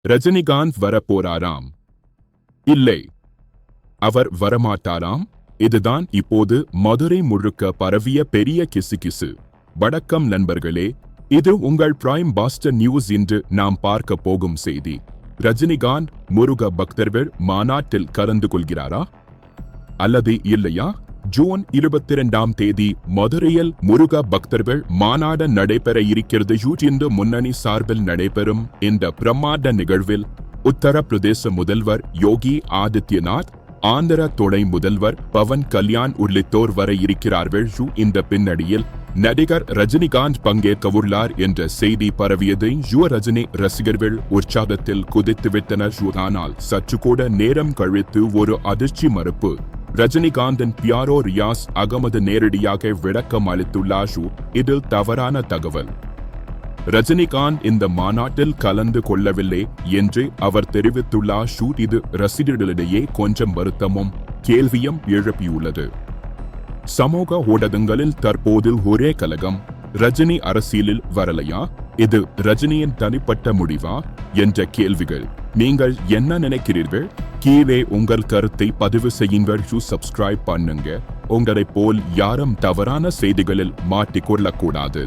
ரஜினிகாந்த் வரப்போறாராம். இல்லை, அவர் வரமாட்டாராம். இதுதான் இப்போது மதுரை முழுக்க பரவிய பெரிய கிசுகிசு. வணக்கம் நண்பர்களே, இது உங்கள் பிரைம் பாஸ்டர் நியூஸ். இன்று நாம் பார்க்க போகும் செய்தி: ரஜினிகாந்த் முருக பக்தர்கள் மாநாட்டில் கலந்து கொள்கிறாரா அல்லது இல்லையா? ஜூன் 22ஆம் தேதி மதுரையில் முருக பக்தர்கள் மாநாடு நடைபெற இருக்கிறது. இந்து முன்னணி சார்பில் நடைபெறும் இந்த பிரமாண்ட நிகழ்வில் உத்தரப்பிரதேச முதல்வர் யோகி ஆதித்யநாத், ஆந்திர துணை முதல்வர் பவன் கல்யாண் உள்ளிட்டோர் வர இருக்கிறார்கள். இந்த பின்னணியில் நடிகர் ரஜினிகாந்த் பங்கேற்கவுள்ளார் என்ற செய்தி பரவியதை ரஜினி ரசிகர்கள் உற்சாகத்தில் குதித்துவிட்டனர். ஆனால் சற்று கூட நேரம் கழித்து ஒரு அதிர்ச்சி மறுப்பு. ரஜினிகாந்தின் பியாரோ ரியாஸ் அகமது நேரடியாக விளக்கம் அளித்துள்ளார். இதில் தவறான தகவல். ரஜினிகாந்த் இந்த மாநாட்டில் கலந்து கொள்ளவில்லை என்று அவர் தெரிவித்துள்ளார். இது ரசிகர்களிடையே கொஞ்சம் வருத்தமும் கேள்வியும் எழுப்பியுள்ளது. சமூக ஊடகங்களில் தற்போது ஒரே கலகம்: ரஜினி அரசியலில் வரலையா, இது ரஜினியின் தனிப்பட்ட முடிவா என்ற கேள்விகள். நீங்கள் என்ன நினைக்கிறீர்கள்? கீழே உங்கள் கருத்தை பதிவு செய்யுங்கள். சப்ஸ்கிரைப் பண்ணுங்க. உங்களைப் போல் யாரும் தவறான செய்திகளில் மாட்டிக்கொள்ளக்கூடாது.